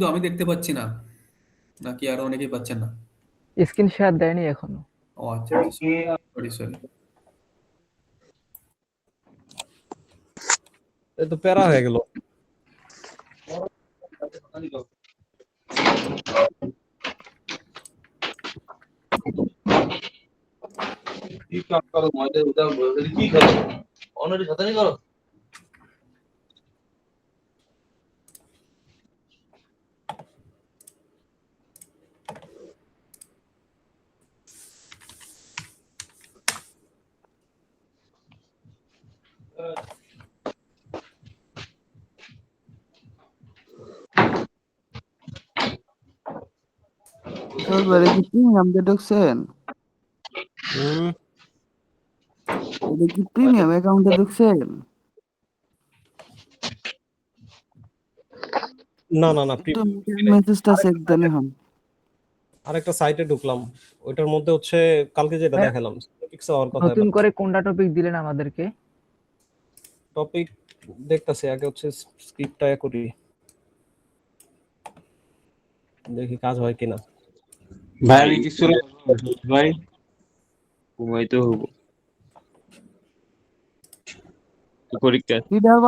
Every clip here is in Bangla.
কিন্তু আমি দেখতে পাচ্ছি না, নাকি আরো অনেকেই পাচ্ছেন না? স্ক্রিন শেয়ার দেয়নি এখনো। ও আচ্ছা আচ্ছা, সরি সরি। এ তো প্যারা হয়ে গেল। কি কাম করো ময়দা উদা বলে কি করো অনরি সাথে নি করো সরকারে কি প্রিমিয়াম দিয়ে ঢুকছেন? হুম। এটা কি প্রিমিয়াম অ্যাকাউন্টে ঢুকছেন? না না না, মেসেজটা চেক দেন এখন। আরেকটা সাইটে ঢুকলাম, ওইটার মধ্যে হচ্ছে কালকে যেটা হ্যাঁ, দেখালাম ফিক্স হওয়ার কথা। নতুন করে কোনটা টপিক দিলেন আমাদেরকে? টপিক দেখতেছি, আগে হচ্ছে স্ক্রিপ্টটা করি, দেখি কাজ হয় কিনা। ভাই আমি কিছু ভাই ঘুমাইতে হবো পরীক্ষা। ফিডার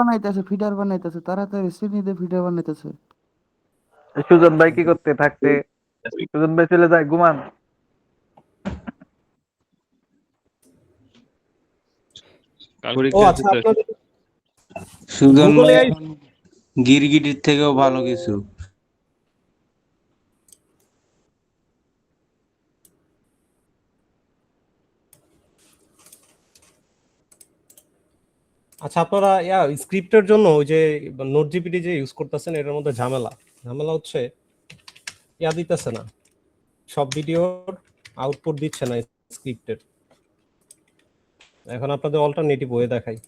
বানাইতেছে তাড়াতাড়ি শ্রেণীতে ফিডার বানাইতেছে। সুজন ভাই কি করতে থাকতে? সুজন ভাই চলে যায় ঘুমান। ও পরীক্ষা আছে আচ্ছা, তো। আপনাদের সুজন গুগল ভাই এআই। এখন গিরগিটির থেকেও ভালো কিছু। আচ্ছা, আপনারা স্ক্রিপ্টের জন্য ওই যে নোট জিপিটি যে ইউজ করতেছেন, এটার মধ্যে ঝামেলা ঝামেলা হচ্ছে দিতেছে না, সব ভিডিওর আউটপুট দিচ্ছে না স্ক্রিপ্টের। এখন আপনাদের অল্টারনেটিভ ওয়ে দেখাই।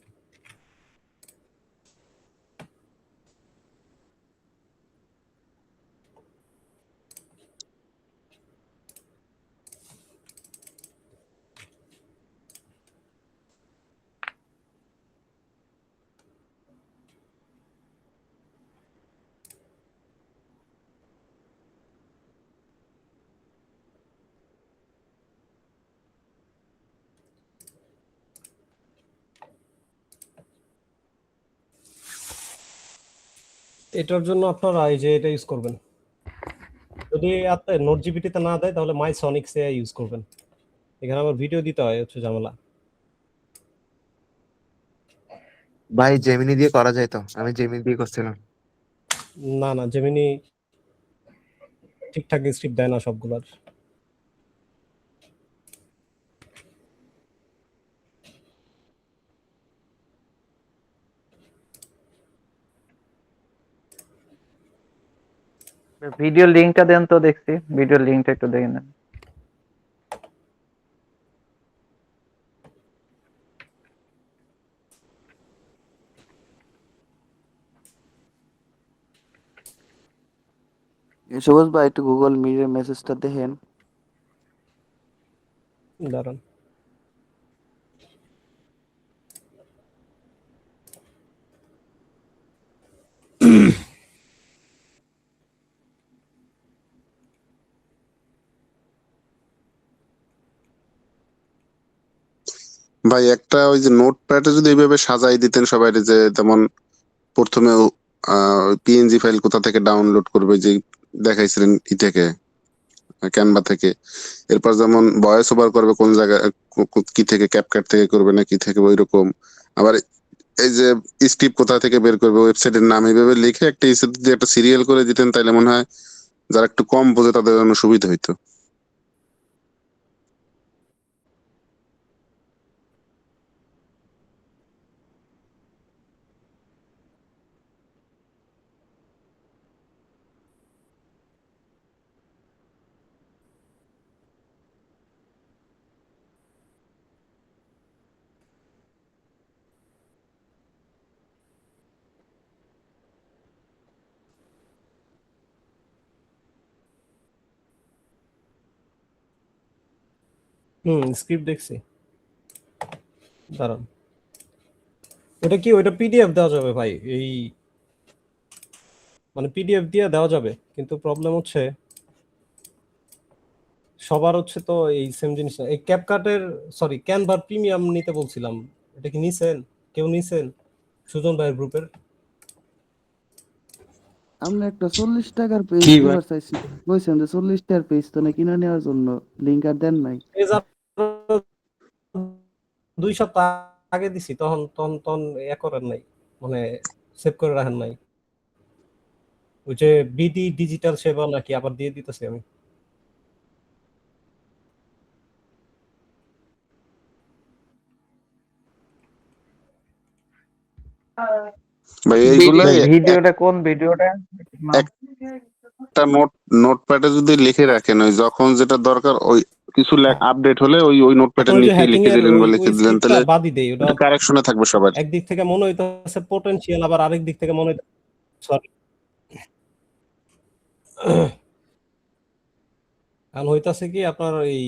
এটার জন্য আপনারা এই যে এটা ইউজ করবেন, যদি আপনার নোট জিপিটিতে না দেয় তাহলে মাই সনিক্স এআই ইউজ করবেন। এখানে আমার ভিডিও দিতে হয়, হচ্ছে ঝামেলা। ভাই জেমিনি দিয়ে করা যায় তো, আমি জেমিনি দিয়ে করছিলাম। না না, জেমিনি ঠিকঠাক স্ক্রিপ্ট দেয় না সবগুলোর। ভিডিও লিংকটা দেন তো, দেখছি ভিডিও লিংকটা একটু দেখে নেন। সবুজ ভাই একটু গুগল মিটের মেসেজটা দেখেন। দাঁড়ান। ভাই একটা ওই যে নোটপ্যাডে যদি এইভাবে সাজাই দিতেন সবাই, যে যেমন প্রথমে পিএনজি ফাইল কোথা থেকে ডাউনলোড করবে যে দেখাইছিলেন ই থেকে, ক্যানভা থেকে। এরপর যেমন ভয়েস ওভার করবে কোন জায়গায় কি থেকে, ক্যাপকাট থেকে করবে না কি থেকে, ওইরকম। আবার এই যে স্ক্রিপ্ট কোথা থেকে বের করবে, ওয়েবসাইটের নাম, এইভাবে লিখে একটা যদি একটা সিরিয়াল করে দিতেন তাহলে মনে হয় যারা একটু কম বোঝে তাদের জন্য সুবিধা হইতো। স্ক্রিপ্ট দেখছি, দাঁড়ান। ওটা কি, ওইটা পিডিএফ দেওয়া যাবে ভাই? এই মানে পিডিএফ দিয়ে দেওয়া যাবে, কিন্তু প্রবলেম হচ্ছে সবার হচ্ছে তো এই সেম জিনিস না। এই ক্যাপকাটের সরি ক্যানভার প্রিমিয়াম নিতে বলছিলাম, এটা কি নিছেন? কেউ নিছেন সুজন ভাইয়ের গ্রুপের? আমরা একটা 40 টাকার পেজ কি ভাই? দিবার চাইছি, বলছেন যে 40 টাকার পেজ তো না কিনে নেওয়ার জন্য, লিঙ্ক আর দেন নাই। এই যে 2 সপ্তাহ আগে দিছি, তখন তখন তখন করেন নাই, মানে সেভ করে রাখেন নাই। ওই যে বিডি ডিজিটাল সেবা নাকি আবার দিয়ে দিতেছি আমি। ভাই এইগুলা ভিডিওটা কোন ভিডিওটা? একটা নোটপ্যাডে যদি লিখে রাখেন, ওই যখন যেটা দরকার ওই কিছু আপডেট হলে ওই ওই নোটপ্যাডের এখন ওই যে নিচে হ্যাকিং লিখে এর দিলেন বা ওই লিখে দিলেন, স্ক্রিপ্টটা তাহলে বাদই দেই, ওটা কারেকশনে থাকবে সবার। একদিক থেকে মনে হইতাছে পটেনশিয়াল, আবার আরেক দিক থেকে মনে হইতাছে সরি এখন হইতাছে কি আপনার এই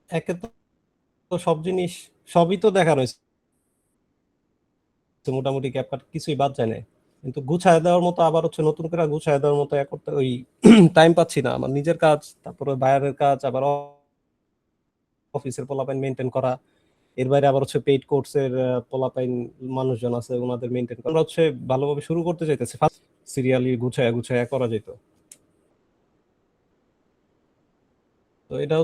একে তো সব জিনিস সবই তো দেখানো হয়েছে মোটামুটি, ক্যাপকাট কিছুই বাদ যায় না, কিন্তু গুছায় দেওয়ার মতো আবার হচ্ছে নতুন করে গুছায় দেওয়ার মতো করতে ওই টাইম পাচ্ছি না। আমার নিজের কাজ, তারপরে বাইরের কাজ, আবার অফিসের পোলাপাইন মেনটেন করা, এর বাইরে আবার হচ্ছে পেইড কোর্সের পোলাপাইন মানুষজন আছে, ওনাদের মেনটেন করা হচ্ছে। ভালোভাবে শুরু করতে চাইতেছে, ফার্স্ট সিরিয়ালি গুছায় গুছায় করা যেত। তো এটা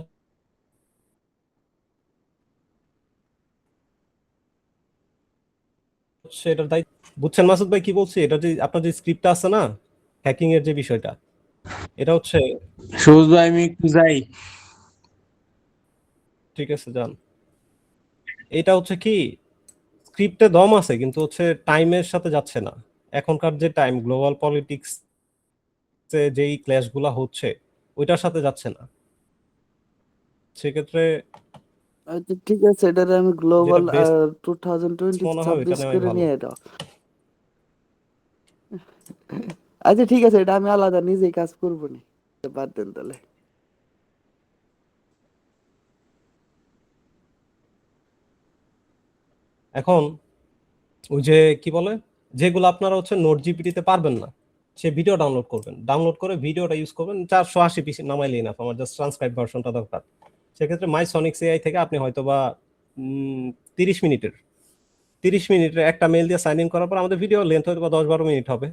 হচ্ছে এটার দায়িত্ব। বুঝছেন মাসুদ ভাই কি বলছি? এটা যে আপনার যে স্ক্রিপ্টটা আছে না হ্যাকিং এর যে বিষয়টা, এটা হচ্ছে সবুজ ভাই আমি একটু যাই। ঠিক আছে যান। এটা হচ্ছে কি স্ক্রিপ্টে দম আছে, কিন্তু হচ্ছে টাইমের সাথে যাচ্ছে না। এখনকার যে টাইম, গ্লোবাল পলিটিক্স যেই ক্ল্যাশ গুলা হচ্ছে ওইটার সাথে যাচ্ছে না। সেক্ষেত্রে আচ্ছা ঠিক আছে, এটারে আমি যেটা গ্লোবাল বেস্ট 2020 মনে হয় ওইটা 26 নেওয়াই করে ভালো। নিয়ে এটা। আচ্ছা ঠিক আছে, এটা আমি আলাদা নিজেই কাজ করবো নি, বাদ দেন তাহলে। এখন ওই যে কি বলে, যেগুলো আপনারা হচ্ছে নোট জিপিটিতে পারবেন না, সে ভিডিও ডাউনলোড করবেন, ডাউনলোড করে ভিডিওটা ইউজ করবেন। 480 পিসি নামাইলেই না, আমার জাস্ট ট্রান্সক্রাইব ভার্সনটা দরকার। সেক্ষেত্রে মাই সনিক্স এআই থেকে আপনি হয়তোবা 30 মিনিটের 30 মিনিটের একটা মেল দিয়ে সাইন ইন করার পর আমাদের ভিডিও লেন্থ হয়তো 10-12 মিনিট হবে,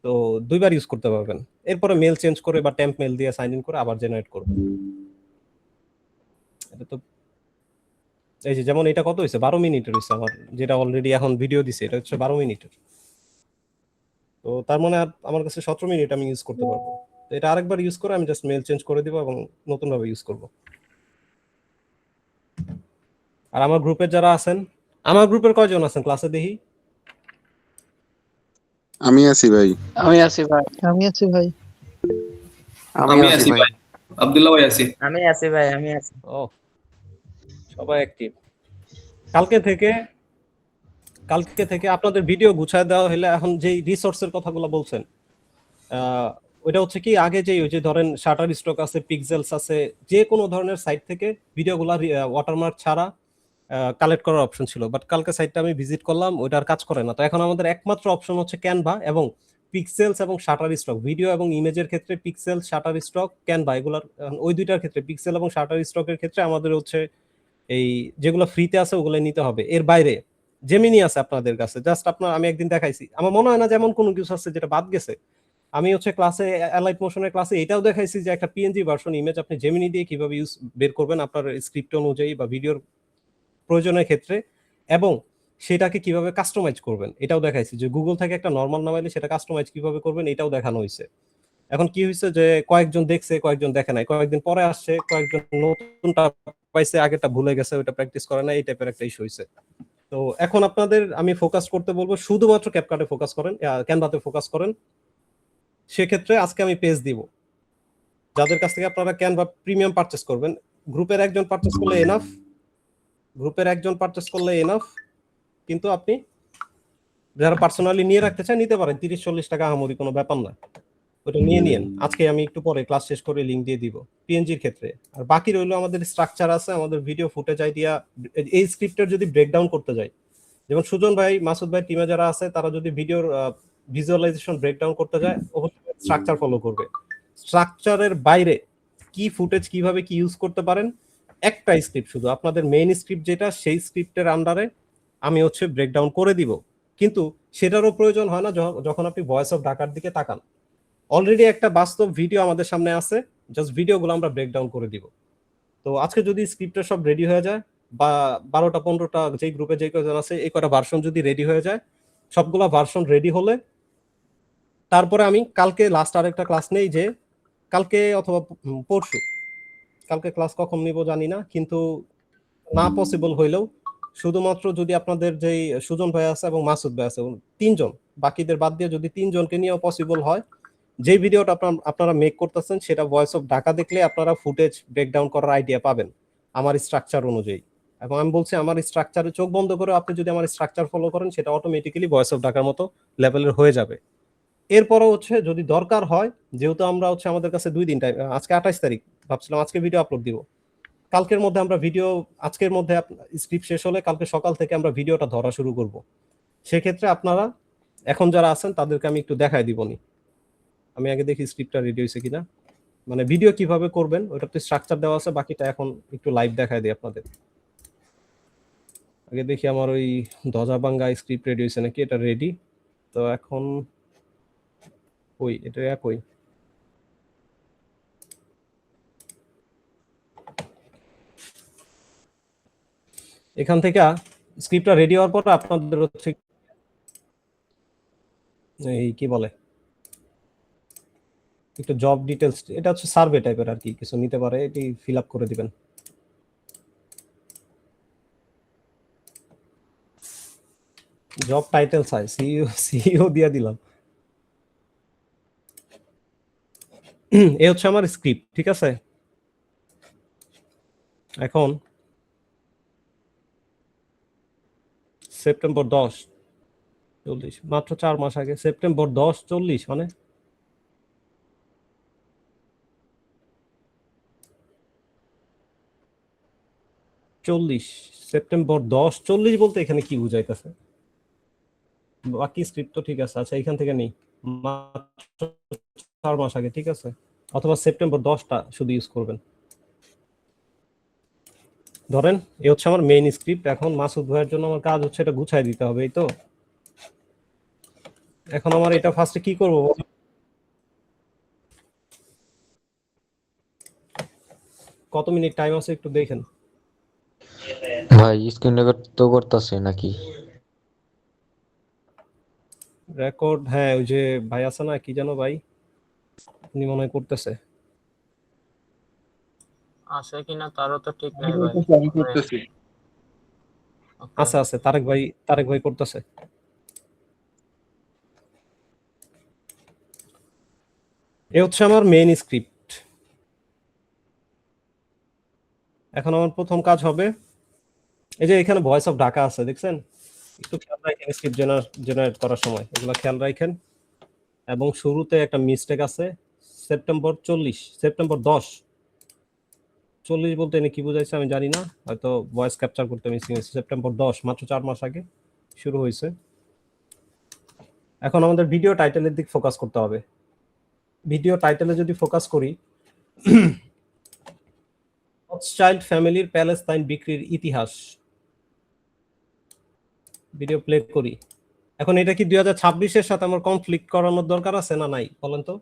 তো 2বার ইউজ করতে পারবেন। এরপরে মেল চেঞ্জ করে বা টেম্প মেল দিয়ে সাইন ইন করে আবার জেনারেট করবেন। এটা তো এই যে যেমন এটা কত হয়েছে, 12 মিনিটের হয়েছে আমার, যেটা অলরেডি এখন ভিডিও দিছে এটা হচ্ছে 12 মিনিটের। তো তার মানে আমার কাছে 17 মিনিট আমি ইউজ করতে পারবো। তো এটা আরেকবার ইউজ করে আমি জাস্ট মেল চেঞ্জ করে দিব এবং নতুন ভাবে ইউজ করব। আর আমার গ্রুপে যারা আছেন, আমার গ্রুপের কয়জন আছেন ক্লাসে দেখি? আমি আছি ভাই। আমি আছি ভাই। আমি আমি আছি আছি ভাই। ভাই, আব্দুল্লাহ ভাই আছি। ও সবাই অ্যাক্টিভ। কালকে থেকে আপনাদের ভিডিও গুছায় দেওয়া হলে, এখন যেই রিসোর্সের কথাগুলো বলছেন ওইটা হচ্ছে কি আগে যে ওই যে ধরেন শাটার স্টক আছে, পিক্সেলস আছে, যে কোনো ধরনের সাইট থেকে ভিডিওগুলো ওয়াটারমার্ক ছাড়া কালেক্ট করার অপশন ছিল, বাট কালকে সাইটটা আমি ভিজিট করলাম, ওইটা আর কাজ করে না। তো এখন আমাদের একমাত্র অপশন হচ্ছে ক্যানভা এবং পিক্সেলস এবং শাটার স্টক। ভিডিও এবং ইমেজের ক্ষেত্রে পিক্সেল, শাটার স্টক, ক্যানভা, এগুলোর ওই দুইটার ক্ষেত্রে পিক্সেল এবং শাটার স্টকের ক্ষেত্রে আমাদের হচ্ছে এই যেগুলো ফ্রিতে আছে ওগুলো নিতে হবে। এর বাইরে জেমিনি আছে আপনাদের কাছে, জাস্ট আপনার আমি একদিন দেখাইছি, আমার মনে হয় না যেমন কোনো কিছু আছে যেটা বাদ গেছে। আমি হচ্ছে ক্লাসে অ্যালাইট মোশনের ক্লাসে এটাও দেখাইছি যে একটা পিএনজি ভার্সন ইমেজ আপনি জেমিনি দিয়ে কিভাবে বের করবেন আপনার স্ক্রিপ্ট অনুযায়ী বা ভিডিওর প্রয়োজনের ক্ষেত্রে, এবং সেটাকে কিভাবে কাস্টমাইজ করবেন এটাও দেখাইছি। যে গুগল থেকে একটা নর্মাল নামাইলে সেটা কাস্টমাইজ কিভাবে করবেন এটাও দেখানো হয়েছে। এখন কি হয়েছে যে কয়েকজন দেখছে, কয়েকজন দেখে নাই, কয়েকদিন পরে আসছে, কয়েকজন নতুনটা পাইছে, আগেরটা ভুলে গেছে, ওইটা প্র্যাকটিস করে না, এই টাইপের একটা ইস্যু হয়েছে। তো এখন আপনাদের আমি ফোকাস করতে বলবো, শুধুমাত্র ক্যাপকাটে ফোকাস করেন, ক্যানভাতে ফোকাস করেন। সেক্ষেত্রে আজকে আমি পেজ দিব, যাদের কাছ থেকে আপনারা ক্যানভা প্রিমিয়াম পারচেস করবেন। গ্রুপের একজন পারচেস করলে এনাফ, কিন্তু আপনি যারা পার্সোনালি নিয়ে রাখতে চান নিতে পারেন, 30-40 টাকা আহামরি কোনো ব্যাপার না। ওটা নিয়ে নিন। আজকে আমি একটু পরে ক্লাস শেষ করে লিংক দিয়ে দিব পিএনজির ক্ষেত্রে। আর বাকি রইলো আমাদের স্ট্রাকচার আছে, আমাদের ভিডিও ফুটেজ আইডিয়া। এই স্ক্রিপ্টের যদি ব্রেকডাউন করতে যাই, যেমন সুজন ভাই, মাসুদ ভাই টিমে যারা আছে তারা যদি ভিডিওর ভিজুয়ালাইজেশন ব্রেকডাউন করতে যায়, অবশ্যই স্ট্রাকচার ফলো করবে। স্ট্রাকচারের বাইরে কি ফুটেজ কিভাবে কি ইউজ করতে পারেন, একটা স্ক্রিপ্ট শুধু আপনাদের মেইন স্ক্রিপ্ট যেটা, সেই স্ক্রিপ্টের আন্ডারে আমি হচ্ছে ব্রেকডাউন করে দিব। কিন্তু সেটারও প্রয়োজন হয় না যখন আপনি ভয়েস অফ ঢাকার দিকে তাকান। অলরেডি একটা বাস্তব ভিডিও আমাদের সামনে আছে, জাস্ট ভিডিওগুলো আমরা ব্রেকডাউন করে দিব। তো আজকে যদি স্ক্রিপ্টটা সব রেডি হয়ে যায়, বা 12টা 15টা যেই গ্রুপে যে কজন আছে এই কটা ভার্সন যদি রেডি হয়ে যায়, সবগুলা ভার্সন রেডি হলে তারপরে আমি কালকে লাস্ট আরেকটা ক্লাস নেই, যে কালকে অথবা পরশু, কালকে ক্লাস কখন নিব জানি না, কিন্তু না পসিবল হইলেও শুধুমাত্র যদি আপনাদের যেই সুজন ভাই আছে এবং মাসুদ ভাই আছে, তিনজন, বাকিদের বাদ দিয়ে যদি তিনজনকে নিয়েও পসিবল হয়, যে ভিডিওটা আপনারা মেক করতেছেন সেটা ভয়েস অফ ঢাকা দেখলে আপনারা ফুটেজ ব্রেকডাউন করার আইডিয়া পাবেন আমার স্ট্রাকচার অনুযায়ী। এবং আমি বলছি আমার স্ট্রাকচারে চোখ বন্ধ করে আপনি যদি আমার স্ট্রাকচার ফলো করেন, সেটা অটোমেটিক্যালি ভয়েস অফ ঢাকার মতো লেভেলের হয়ে যাবে। এরপরও হচ্ছে যদি দরকার হয়, যেহেতু আমরা হচ্ছে আমাদের কাছে 2 দিন টাইম, আজকে 28 তারিখ, ভাবছিলাম আজকে ভিডিও আপলোড দিব, কালকের মধ্যে আমরা ভিডিও, আজকের মধ্যে স্ক্রিপ্ট শেষ হলে কালকে সকাল থেকে আমরা ভিডিওটা ধরা শুরু করব। সেক্ষেত্রে আপনারা এখন যারা আছেন তাদেরকে আমি একটু দেখাই দিবনি। আমি আগে দেখি স্ক্রিপ্টটা রেডি হয়েছে কিনা, মানে ভিডিও কিভাবে করবেন ওটা তো স্ট্রাকচার দেওয়া আছে, বাকিটা এখন একটু লাইভ দেখাই দিই আপনাদের। আগে দেখি আমার ওই ধ্বজাবাঙ্গা স্ক্রিপ্ট রেডি হয়েছে নাকি, এটা রেডি তো এখন। ওই এটা একই, এখান থেকে স্ক্রিপ্টটা রেডি হওয়ার পর আপনাদের হচ্ছে এই কি বলে একটু জব ডিটেলস, এটা হচ্ছে সার্ভে টাইপের আর কি, কিছু নিতে পারে, এটি ফিল আপ করে দিবেন। জব টাইটেল চাই, সিইও দিয়ে দিলাম। এই হচ্ছে আমার স্ক্রিপ্ট, ঠিক আছে। এখন সেপ্টেম্বর 10 40, মাত্র 4 মাস আগে, সেপ্টেম্বর 10 40 মানে সেপ্টেম্বর 10 40 বলতে এখানে কি বুঝাইতেছে? বাকি স্ক্রিপ্ট তো ঠিক আছে, আচ্ছা এখান থেকে নেই, মাত্র 4 মাস আগে, ঠিক আছে। অথবা সেপ্টেম্বর 10টা শুধু ইউজ করবেন। ধরেন এই হচ্ছে আমার মেইন স্ক্রিপ্ট। এখন মাসুদ ভাইয়ের জন্য আমার কাজ হচ্ছে এটা গুছাই দিতে হবে, এই তো। এখন আমার এটা ফার্স্টে কি করব, কত মিনিট টাইম আছে একটু দেখেন। ভাই স্ক্রিন রেকর্ড তো করতেছে নাকি? রেকর্ড, হ্যাঁ ওই যে ভাই আছে না, কি জানো ভাই, উনি মনে হয় করতেছে। আছে কিনা তারও তো ঠিক নাই ভাই। আমি করতেছি। আছে আছে, তারেক ভাই করতেছে। এই হচ্ছে আমার মেইন স্ক্রিপ্ট। এখন আমার প্রথম কাজ হবে, এই যে এখানে ভয়েস অফ ঢাকা আছে দেখছেন, একটু খেয়াল রাখেন স্ক্রিপ্ট জেনারেট করার সময়, এগুলো খেয়াল রাখেন। এবং শুরুতে একটা মিস্টেক আছে, সেপ্টেম্বর 10 40 বলতে এনে কি বুঝাইছে আমি জানি না, হয়তো ভয়েস ক্যাপচার করতে মিসিং হয়েছে। সেপ্টেম্বর 10 মাত্র 4 মাস আগে শুরু হয়েছে। এখন আমাদের ভিডিও টাইটেলের দিক ফোকাস করতে হবে। ভিডিও টাইটেলে যদি ফোকাস করি, রথচাইল্ড ফ্যামিলির প্যালেস্তাইন বিক্রির ইতিহাস, ভিডিও প্লে করি। এখন এটা কি 2026-এর সাথে আমার কনফ্লিক্ট করানোর দরকার আছে না নাই বলেন তো?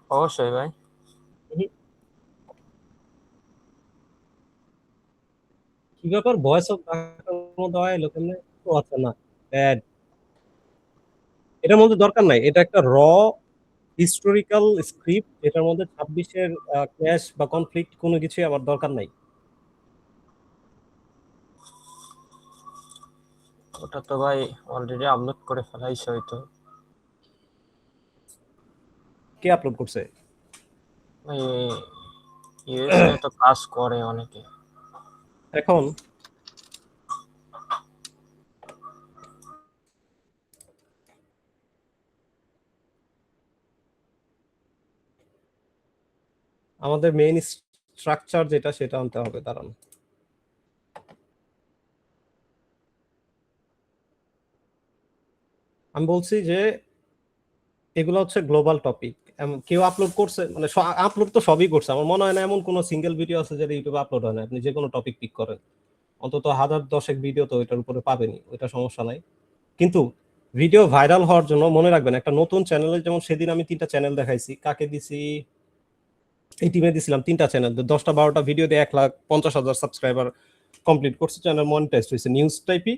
অবশ্যই ভাই। কি ব্যাপার, ভয়েস অফ মধ্যে এলো কেমনে? ও আচ্ছা, না ব্যাড, এটার মধ্যে দরকার নাই। এটা একটা র হিস্টোরিক্যাল স্ক্রিপ্ট, এটার মধ্যে 26-এর ক্ল্যাশ বা কনফ্লিক্ট কোনো কিছুই আমার দরকার নাই। ওটা তো ভাই অলরেডি আপলোড করে ফেলাইছে হয়তো। কে আপলোড করছে? ওই ইউএসএ তো কাজ করে অনেকে। এখন আমাদের মেইন স্ট্রাকচার যেটা সেটা আনতে হবে, দাঁড়ান। আমি বলছি যে এগুলো হচ্ছে গ্লোবাল টপিক। কেউ আপলোড করছে, মানে আপলোড তো সবই করছে, আমার মনে হয় না এমন কোনো সিঙ্গেল ভিডিও আছে যেটা ইউটিউবে আপলোড হয় না। আপনি যে কোনো টপিক পিক করেন, অন্তত 1000-10 ভিডিও তো এটার উপরে পাবেনই, ওইটা সমস্যা নাই। কিন্তু ভিডিও ভাইরাল হওয়ার জন্য মনে রাখবেন, একটা নতুন চ্যানেলে, যেমন সেদিন আমি 3টা চ্যানেল দেখাইছি, কাকে দিছি, এই টিমে দিছিলাম 3টা চ্যানেল, 10টা-12টা ভিডিও দিয়ে 1,50,000 সাবস্ক্রাইবার কমপ্লিট করছে, চ্যানেল মনিটাইজড হয়েছে, নিউজ টাইপই,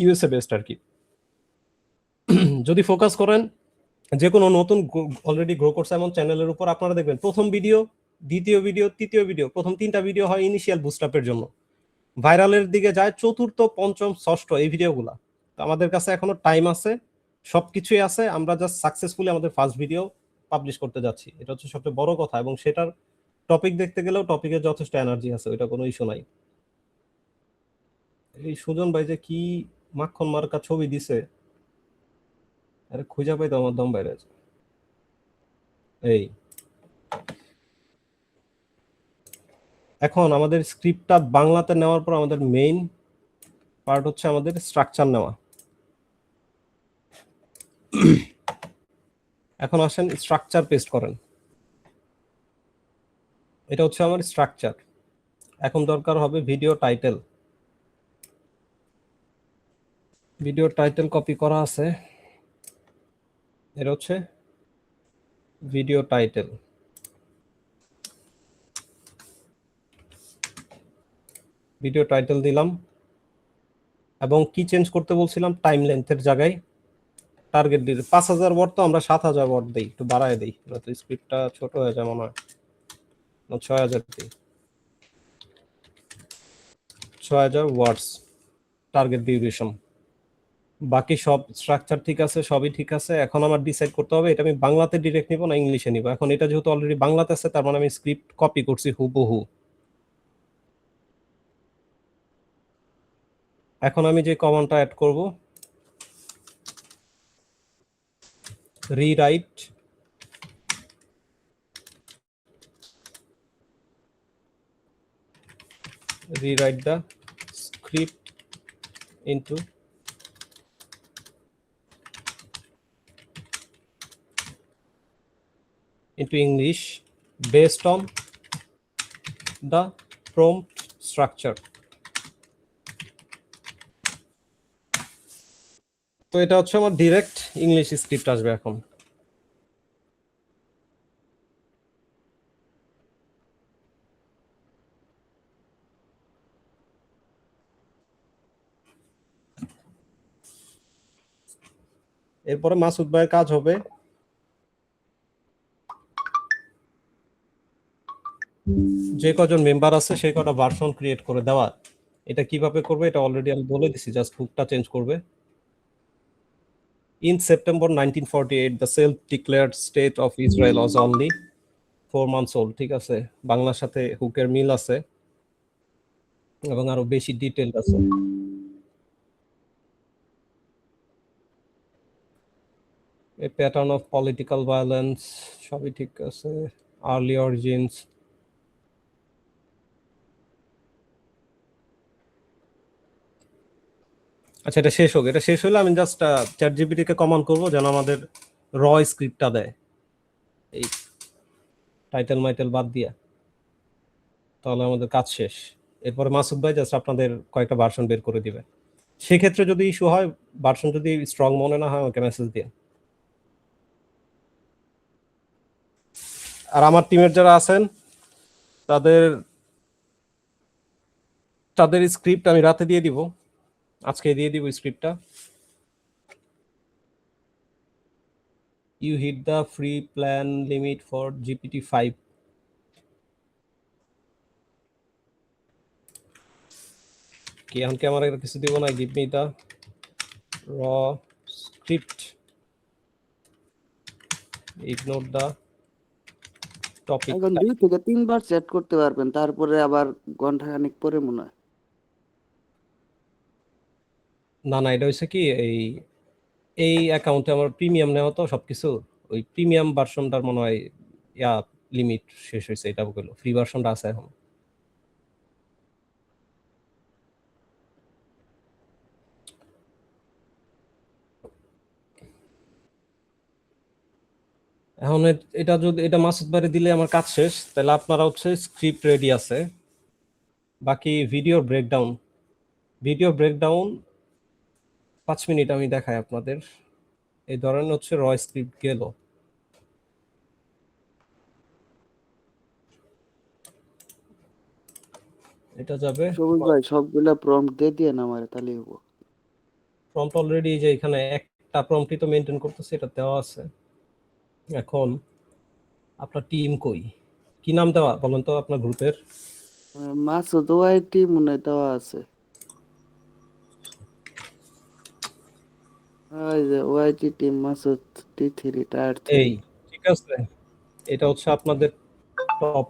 ইউএসএ বেসড আর কি। যদি ফোকাস করেন যে কোনো নতুন অলরেডি গ্রো করছে এমন চ্যানেলের উপর, আপনারা দেখবেন প্রথম ভিডিও, দ্বিতীয় ভিডিও, তৃতীয় ভিডিও, প্রথম 3টা ভিডিও হয় ইনিশিয়াল বুস্টআপের জন্য, ভাইরালের দিকে যায় চতুর্থ, পঞ্চম, ষষ্ঠ এই ভিডিওগুলা। তো আমাদের কাছে এখনো টাইম আছে, সবকিছুই আছে, আমরা জাস্ট সাকসেসফুলি আমাদের ফার্স্ট ভিডিও পাবলিশ করতে যাচ্ছি, এটা হচ্ছে সবচেয়ে বড় কথা। এবং সেটার টপিক দেখতে গেলেও টপিকের যথেষ্ট এনার্জি আছে, ওইটা কোনো ইস্যু নাই। এই সুজন ভাই যে কি মাখন মার্কা ছবি দিছে, আরে খুঁজা পাই তো আমার দম বাইরে আছে। এই এখন আমাদের স্ক্রিপ্টটা বাংলাতে নেওয়ার পর আমাদের মেইন পার্ট হচ্ছে আমাদের স্ট্রাকচার নেওয়া। এখন আসেন স্ট্রাকচার পেস্ট করেন, এটা হচ্ছে আমার স্ট্রাকচার। এখন দরকার হবে video title. Video title copy করা আছে, এটা হচ্ছে ভিডিও টাইটেল। ভিডিও টাইটেল দিলাম, এবং কি চেঞ্জ করতে বলছিলাম, টাইম লেন্থের জায়গায় টার্গেট দিই 5000 ওয়ার্ড, তো আমরা 7000 ওয়ার্ড দিই, একটু বাড়ায় দিই, তো স্ক্রিপ্টটা ছোট হয়ে যায় মনে হয়, 6000 দিই, 6000 ওয়ার্ডস টার্গেট ডিউরেশন। বাকি সব স্ট্রাকচার ঠিক আছে, সবই ঠিক আছে। এখন আমার ডিসাইড করতে হবে এটা আমি বাংলাতে ডিরেক্ট নিব না ইংলিশে নিব। এখন এটা যেহেতু অলরেডি বাংলাতে আছে, তার মানে আমি স্ক্রিপ্ট কপি করছি হুবহু। এখন আমি যে কমান্ডটা অ্যাড করব, rewrite the script into English based on the prompt structure. তো এটা হচ্ছে আমার ডিরেক্ট ইংলিশ স্ক্রিপ্ট আসবে এখন। এরপরে মাসুদ ভাইয়ের কাজ হবে যে কজন মেম্বার আছে সেই কটা ভার্সন ক্রিয়েট করে দেওয়া। এটা কিভাবে করবে এটা অলরেডি আমি বলে দিছি, জাস্ট হুকটা চেঞ্জ করবে। In September 1948, the self-declared state of Israel was only 4 months old. ঠিক আছে, বাংলার সাথে হুকের মিল আছে এবং আরো বেশি ডিটেইল আছে। A pattern of political violence, সবই ঠিক আছে। Early origins, আচ্ছা এটা শেষ হোক। এটা শেষ হলে আমি জাস্ট চ্যাট জিপিটি কে কমান্ড করব যেন আমাদের র স্ক্রিপ্টটা দেয়, এই টাইটেল মাইটেল বাদ দিয়া, তাহলে আমাদের কাজ শেষ। এরপরে মাসুদ ভাই জাস্ট আপনাদের কয়েকটা ভার্সন বের করে দিবে। সেক্ষেত্রে যদি ইস্যু হয়, ভার্সন যদি স্ট্রং মনে না হয় আমাকে মেসেজ দিয়ে। আর আমার টিমের যারা আছেন তাদের স্ক্রিপ্ট আমি রাতে দিয়ে দিব, আজকে দিয়ে দিব স্ক্রিপ্টটা। You hit the free plan limit for GPT-5. কি এখন কি আমার কিছু দিব না? Give me the raw script. Ignore the topic. এখন 2 থেকে 3 বার চ্যাট করতে পারবেন, তারপরে আবার ঘন্টাখানেক পরে মনে হয়। না এটা হচ্ছে কি, এই অ্যাকাউন্টে আমার প্রিমিয়াম নেওয়া তো সবকিছু, ওই প্রিমিয়াম ভার্সনটার মনে হয় লিমিট শেষ হয়েছে, এটা বললো ফ্রি ভার্সনটা আছে এখন। এখন এটা যদি এটা মাসুদ ভাইরে দিলে আমার কাজ শেষ, তাহলে আপনারা হচ্ছে স্ক্রিপ্ট রেডি আছে, বাকি ভিডিও ব্রেকডাউন 5 মিনিট আমি দেখাই আপনাদের। এই ধরনের হচ্ছে র স্ক্রিপ্ট গেল, এটা যাবে সবুজ ভাই সবগুলা প্রম্পট দিয়ে দিয়ে না আমারে, তাহলে হবো। প্রম্পট অলরেডি যে এখানে একটা প্রম্পটই তো মেনটেন করতেছে, এটা দেওয়া আছে। এখন আপনার টিম কই, কি নাম দেওয়া বলেন তো আপনার গ্রুপের? মাসুদ ওয়াইটি মনে হয় দেওয়া আছে, ওই যে ওয়াইটি টিম মাসুদ T3 টায়ার 3। এই ঠিক আছে, এটা হচ্ছে আপনাদের টপ।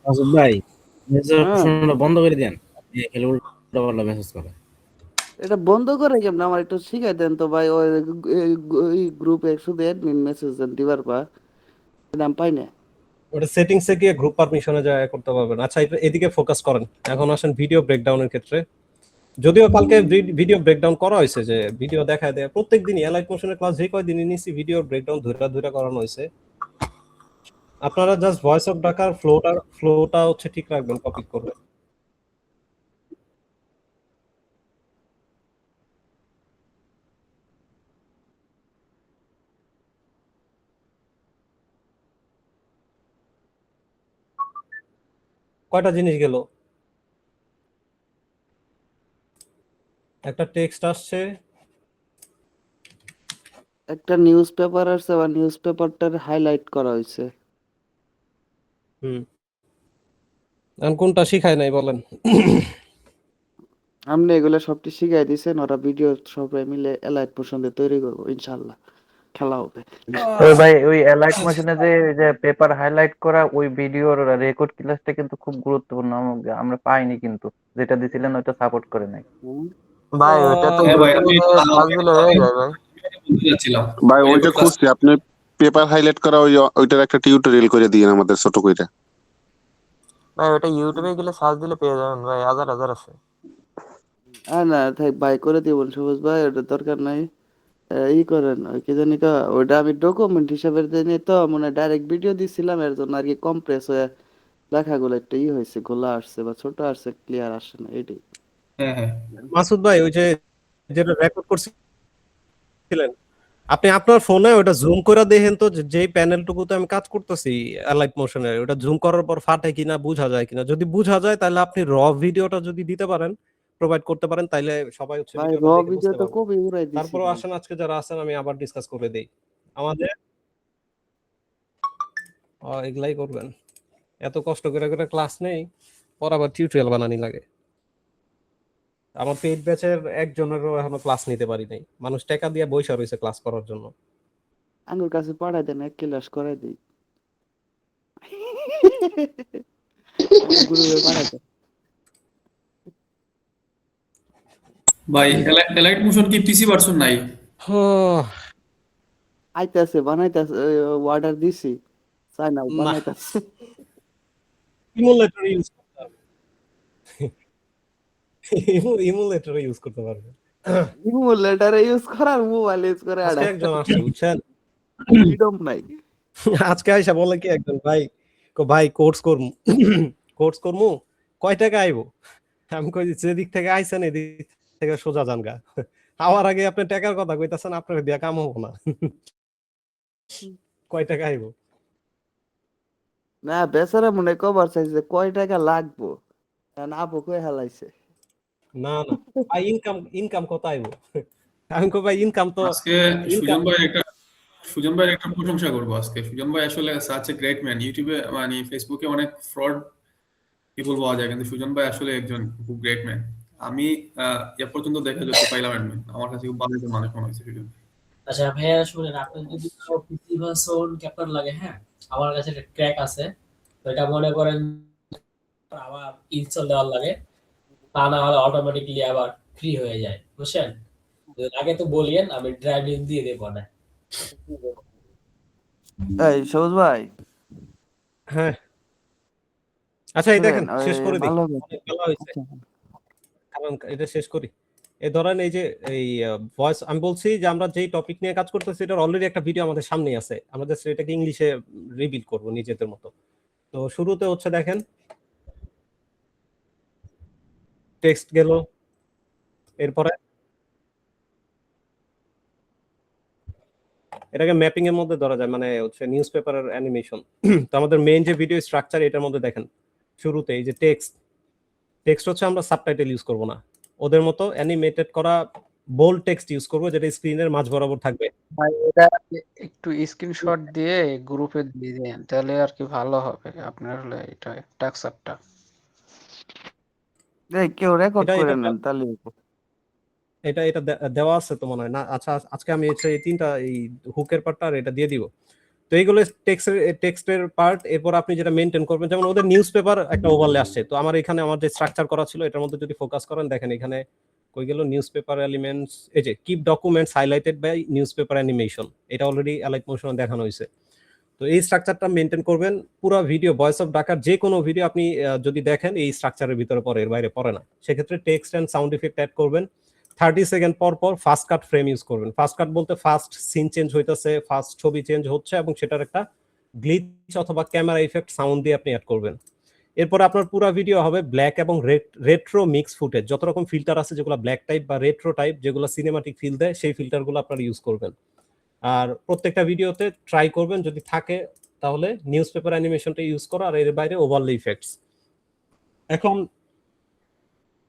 মাসুদ ভাই মেসেজটা বন্ধ করে দেন, খেলে উল্টা মেসেজ করে। এটা বন্ধ করে কেমন আমার একটু শিখাই দেন তো ভাই। ওই গ্রুপে শুধু অ্যাডমিন মেসেজ দেন দিবার পা, এটা আমি পাই না। ওটা সেটিংসে গিয়ে গ্রুপ পারমিশনে যায় করতে পারবেন। আচ্ছা এদিকে ফোকাস করেন। এখন আসেন ভিডিও ব্রেকডাউনের ক্ষেত্রে। যদিও কালকে ভিডিও ব্রেকডাউন করা হয়েছে, যে ভিডিও দেখায় দেয় প্রত্যেকদিনই এলাইট মোশনের ক্লাস যে কয়দিনই নিছি ভিডিও ব্রেকডাউন ধরে করানো হয়েছে। আপনারা জাস্ট ভয়েস অফ ডাকার ফ্লোটা হচ্ছে ঠিক রাখবেন, কপি করবেন। কয়টা জিনিস গেল, একটা টেক্সট আসছে, একটা নিউজ পেপার আছে, বা নিউজ পেপারটার হাইলাইট করা হয়েছে। এখন কোনটা শিখায় নাই বলেন? আপনি এগুলো সবটি শিখাই দিয়েছেন, ওরা ভিডিও সবাই মিলে এলাইট পছন্দে তৈরি করবো ইনশাল্লাহ, খেলা হবে। ওই ভাই ওই অ্যালাইট মেশিনে যে পেপার হাইলাইট করা ওই ভিডিওর রেকর্ড ক্লাসটা কিন্তু খুব গুরুত্বপূর্ণ, আমরা পাইনি কিন্তু, যেটা দিছিলেন ওইটা সাপোর্ট করে নাই ভাই ওটা তো সার্চ দিলে হয়ে যায় ভাই। ভাই ওইটা খুঁজছি, আপনি পেপার হাইলাইট করা ওইটার একটা টিউটোরিয়াল করে দিয়েন আমাদের ছোট কইরা। ভাই ওটা ইউটিউবে গেলে সার্চ দিলে পেয়ে যাবেন ভাই, হাজার আছে। না থাক ভাই, করে দিবেন সবুজ ভাই, ওটা দরকার নাই। ই করেন ওই কি জানি কা, ওটা আমি ডকুমেন্ট হিসাবে জানি তো, মানে ডাইরেক্ট ভিডিও দিছিলাম, এর জন্য আর কি কম্প্রেস হয়ে লেখাগুলো একটা হয়েছে, গোলা আসছে বা ছোট আসছে, ক্লিয়ার আসছে না এটাই। হ্যাঁ মাসুদ ভাই ওই যে যেটা রেকর্ড করছিলেন আপনি আপনার ফোনে ওটা জুম করে দেখেন তো, যে প্যানেলটুকুতে আমি কাজ করতেছি অ্যালাইট মোশনের, ওটা জুম করার পর ফাটে কিনা, বোঝা যায় কিনা। যদি বোঝা যায় তাহলে আপনি র ভিডিওটা যদি দিতে পারেন, প্রোভাইড করতে পারেন, তাইলে সবাই হচ্ছে ভাই ভিডিওটা র দেখে ভিডিও বুঝতে তো পারবে। কবি উড়াই দিছি। তারপরও আসেন আজকে যারা আছেন আমি আবার ডিসকাস করে দেই। আমাদের এগুলাই করবেন, এত কষ্ট করে ক্লাস নেই, পর আবার টিউটোরিয়াল বানানি লাগে। আমার পেইড ব্যাচের একজনেরও এখনো ক্লাস নিতে পারি নাই, মানুষ টাকা দিয়ে বইসা রয়েছে ক্লাস করার জন্য। আঙ্গুর কাছে পড়াই দেন, এক ক্লাস করাই দিই। গ্রুপে পড়াই দেন ভাই, এলাইট মোশন কি পিসি ভার্সন নাই? আইতাছে, বানাইতাছে, অর্ডার দিছি, চাই না বানাইতাছে। ইমুলেটর ইউজ করতে হবে, ইমুলেটর ইউজ করতে পারবে। ইমুলেটর ইউজ করার মোবাইল ইউজ করে আজকে আড়া একজন আসছে বুঝছেন, ফ্রিডম নাই। আজকে আইসা বলে কি একজন, ভাই কোর্স করমু কয় টাকা আইবো? আমি কই যেদিক থেকে আইছেন এদিক থেকে সোজা যান গা, আওয়ার আগে আপনি টাকার কথা কইতাছেন, আপনার দিয়া কাম হবো না। কয় টাকা আইবো? না বেচারা মনে কবার চাইছে কয় টাকা লাগবো, আপু কই হালাইছে। না ভাই, ইনকাম কত আইবো? আমি কই ভাই ইনকাম তো আজকে সুজন ভাইয়ের একটা প্রশংসা করবো আজকে। সুজন ভাই আসলে সাচ এ গ্রেট ম্যান। ইউটিউবে মানে ফেসবুকে অনেক ফ্রড পিপল পাওয়া যায়, কিন্তু সুজন ভাই আসলে একজন খুব গ্রেট ম্যান। আমি এ পর্যন্ত দেখা যেতে পাইলাম না, আমার কাছে খুব ভালো একজন মানুষ মনে হয়েছে সুজন ভাই। আচ্ছা ভাইয়া শুনেন, আপনার যদি পিসি ভার্সন ক্যাপ্টার লাগে, হ্যাঁ আমার কাছে একটা ট্র্যাক আছে, তো এটা মনে করেন আবার ইনস্টল দেওয়ার লাগে, তা না হলে অটোমেটিকলি আবার ফ্রি হয়ে যায়, বুঝছেন? আগে তো বলিয়েন, আমি ড্রাইভ লিংক দিয়ে দেবো না। এই সবুজ ভাই হ্যাঁ, আচ্ছা এই দেখেন শুনেন ওই শেষ করে দিই, ভালো অনেক বেলা হয়েছে, কারণ এটা শেষ করি। এই ধরেন এই যে এই ভয়েস, আমি বলছি যে আমরা যেই টপিক নিয়ে কাজ করতেছি এটার অলরেডি একটা ভিডিও আমাদের সামনেই আছে, আমরা জাস্ট এটাকে ইংলিশে রিবিল করব নিজেদের মতো। তো শুরুতে হচ্ছে দেখেন টেক্সট গেল, এরপরে এটাকে ম্যাপিং এর মধ্যে ধরা যায়, মানে হচ্ছে নিউজ পেপারের অ্যানিমেশন। তো আমাদের মেইন যে ভিডিও স্ট্রাকচার এটার মধ্যে দেখেন শুরুতে এই যে টেক্সট হচ্ছে আমরা সাবটাইটেল ইউজ করব না, ওদের মতো অ্যানিমেটেড করা বোল্ড টেক্সট ইউজ করব যেটা স্ক্রিনের মাঝ বরাবর থাকবে। ভাই এটা একটু স্ক্রিনশট দিয়ে গ্রুপে দিয়ে দেন, তাহলে আর কি ভালো হবে আপনার হলে এটা টাক্সারটা। এই কেউ রেকর্ড এটা করে এটা নেন তাহলে এটা এটা দেওয়া আছে তো মনে হয় না। আচ্ছা আজকে আমি এই তিনটা এই হুকের পার্টটা আর এটা দিয়ে দিব। তো এইগুলো টেক্সটের পার্ট, এরপর আপনি যেটা মেনটেন করবেন, যেমন ওদের নিউজ পেপার একটা ওভারলে আসছে, তো আমার এখানে আমার যে স্ট্রাকচার করা ছিল এটার মধ্যে যদি ফোকাস করেন দেখেন এখানে কই গেল নিউজ পেপার এলিমেন্টস, এই যে keep documents highlighted by news paper animation, এটা অলরেডি অ্যালাইট মোশনে দেখানো হয়েছে। তো এই স্ট্রাকচারটা মেনটেন করবেন পুরো ভিডিও, ভয়েস অফ ঢাকার যে কোনো ভিডিও আপনি যদি দেখেন এই স্ট্রাকচারের ভিতরে পড়ে, এর বাইরে পড়ে না। সেক্ষেত্রে text and sound effect add করবেন, 30 সেকেন্ড পর পর ফাস্ট কাট ফ্রেম ইউজ করবেন। ফাস্ট কাট বলতে ফাস্ট সিন চেঞ্জ হইতেছে, ফাস্ট ছবি চেঞ্জ হচ্ছে এবং সেটার একটা গ্লিচ অথবা ক্যামেরা ইফেক্ট সাউন্ড দিয়ে আপনি অ্যাড করবেন। এরপর আপনার পুরো ভিডিও হবে ব্ল্যাক এবং রেট্রো মিক্স ফুটেজ, যত রকম ফিল্টার আছে যেগুলো ব্ল্যাক টাইপ বা রেট্রো টাইপ, যেগুলো সিনেমাটিক ফিল দেয়, সেই ফিল্টারগুলো আপনারা ইউজ করবেন। আর প্রত্যেকটা ভিডিওতে ট্রাই করবেন যদি থাকে তাহলে নিউজ পেপার অ্যানিমেশনটা ইউজ করা, আর এর বাইরে ওভারলে ইফেক্টস। এখন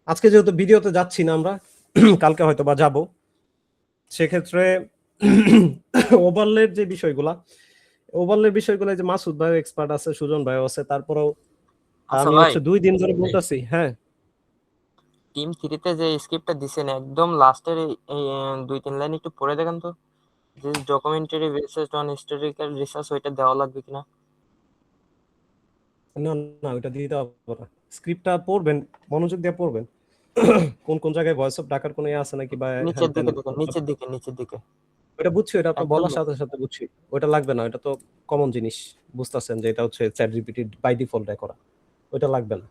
আজকে যেহেতু ভিডিওতে যাচ্ছি না আমরা, কালকে হয়তো বা যাব, সেক্ষেত্রে ওভারলের যে বিষয়গুলো যে মাসুদ ভাই এক্সপার্ট আছে, সুজন ভাই আছে, তারপরেও আচ্ছা আমি ভাই, হচ্ছে 2 দিন ধরে বলতাছি। হ্যাঁ, টিম 3 তে যে স্ক্রিপ্টটা দিছেন একদম লাস্টের এই 2-3 লাইন একটু পড়ে দেখেন তো, যে documentary based on historical research ওইটা দেওয়া লাগবে কিনা। না না ওইটা দিতে হবে না, স্ক্রিপ্টটা পড়বেন, মনোযোগ দিয়ে পড়বেন। কোন কোন জায়গায় ভয়েস অফ ঢাকার কোনো আছে নাকি বা নিচের দিকে দেখেন, নিচের দিকে ওটা বুঝছি, ওটা আপনি একদম বলার সাথে সাথে বুঝছি, ওটা লাগবে না, ওটা তো কমন জিনিস, বুঝতেছেন যে এটা হচ্ছে চ্যাট জিপিটি বাই ডিফল্ট করা, ওটা লাগবে না।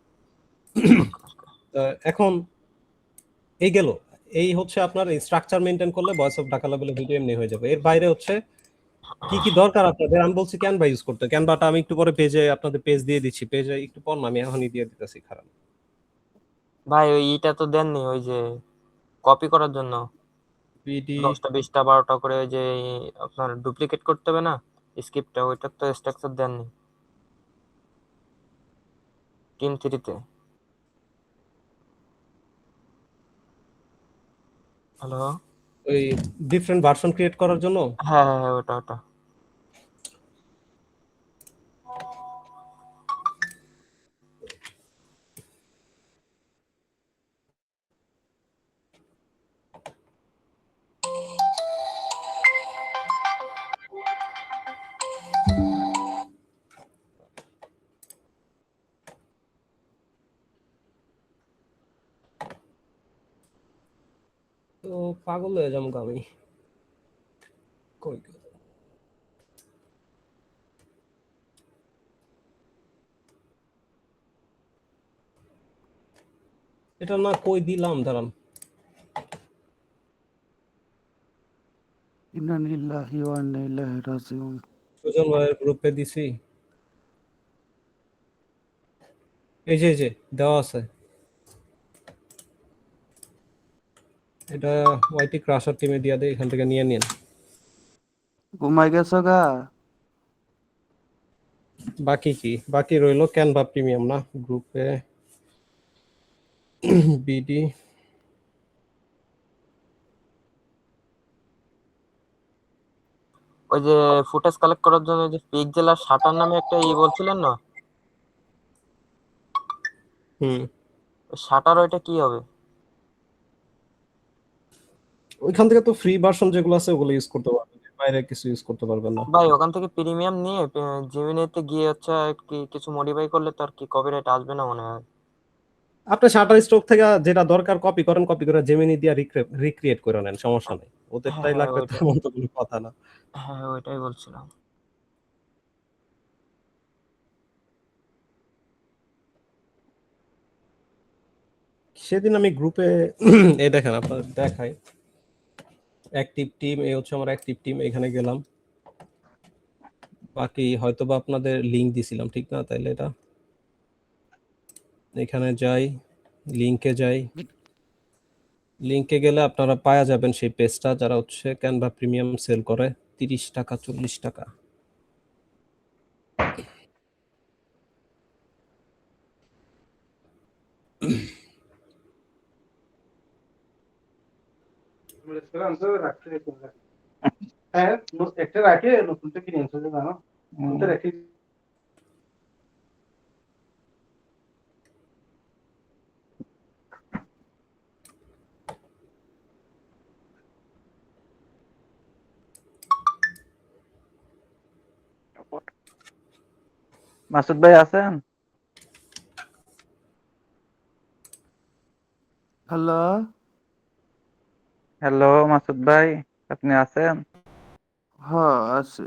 এখন এই গেল, এই হচ্ছে আপনার এই স্ট্রাকচার মেনটেন করলে ভয়েস অফ ঢাকা লেভেলে ভিডিও এমনি হয়ে যাবে। এর বাইরে হচ্ছে কি কি দরকার আপনাদের, আমি বলছি ক্যানভা ইউজ করতে, ক্যানভাটা আমি একটু পরে পেজে আপনাদের পেজ দিয়ে দিচ্ছি, পেজে একটু পর না আমি এখনই দিয়ে দিতেছি, খারাপ ভাই ওই ইটা তো দেননি, ওই যে কপি করার জন্য পিডি 10টা 20টা 12টা করে ওই যে আপনার ডুপ্লিকেট করতে হবে না স্ক্রিপ্টটা, ওইটা তো স্ট্রাকচার দেননি টিম 3 তে। হ্যালো, ওই ডিফারেন্ট ভার্সন ক্রিয়েট করার জন্য। হ্যাঁ হ্যাঁ হ্যাঁ, ওটা তো পাগল হয়ে যাবো আমি, কই গেল? এটা না কই দিলাম, দাঁড়ান। ইন্না লিল্লাহি ওয়া ইন্না ইলাইহি রাজিউন। সুজন ভাইয়ের গ্রুপে দিছি, এই যে দেওয়া আছে, এটা ওয়াইটি ক্রাশার টিমে দিয়া দেয়, এখান থেকে নিয়ে নিন। ঘুমাই গেছো গা? বাকি রইলো ক্যানভা প্রিমিয়াম না গ্রুপে বিডি ওই যে ফুটেজ কালেক্ট করার জন্য যে পিক্সেল আর শাটার নামে একটা বলছিলেন না, শাটার ওইটা কি হবে? ওইখান থেকে তো ফ্রি ভার্সন যেগুলো আছে ওগুলো ইউজ করতে পারবেন, বাইরে কিছু ইউজ করতে পারবেন না ভাই ওখান থেকে প্রিমিয়াম নিয়ে জিমিনিতে গিয়ে হচ্ছে কি কিছু মডিফাই করলে তো আর কি কপিরাইট আসবে না মনে হয়। আপনি শাটার স্টক থেকে যেটা দরকার কপি করেন, কপি করে জেমিনি দিয়ে রিক্রিয়েট করে নেন, সমস্যা নেই। ওদেরটাই হ্যাঁ লাগবে ওইটা, তেমন তো কোনো কথা না। হ্যাঁ ওইটাই বলছিলাম। সেদিন আমি গ্রুপে এই দেখেন আপনাদের দেখাই, অ্যাক্টিভ টিম, এই হচ্ছে আমার অ্যাক্টিভ টিম, এখানে গেলাম। বাকি হয়তো বা আপনাদের লিংক দিছিলাম, ঠিক না? তাইলে এটা এখানে যাই, লিংকে যাই, লিংকে গেলে আপনারা পাওয়া যাবেন সেই পেজটা, যারা হচ্ছে ক্যানভা প্রিমিয়াম সেল করে 30 টাকা 40 টাকা। একটা রাখে নতুনটা কিনে আনছো জানো, নতুনটা রাখি। মাসুদ ভাই আছেন? হ্যালো, হ্যালো মাসুদ ভাই, আপনি আছেন? হ্যাঁ আছে।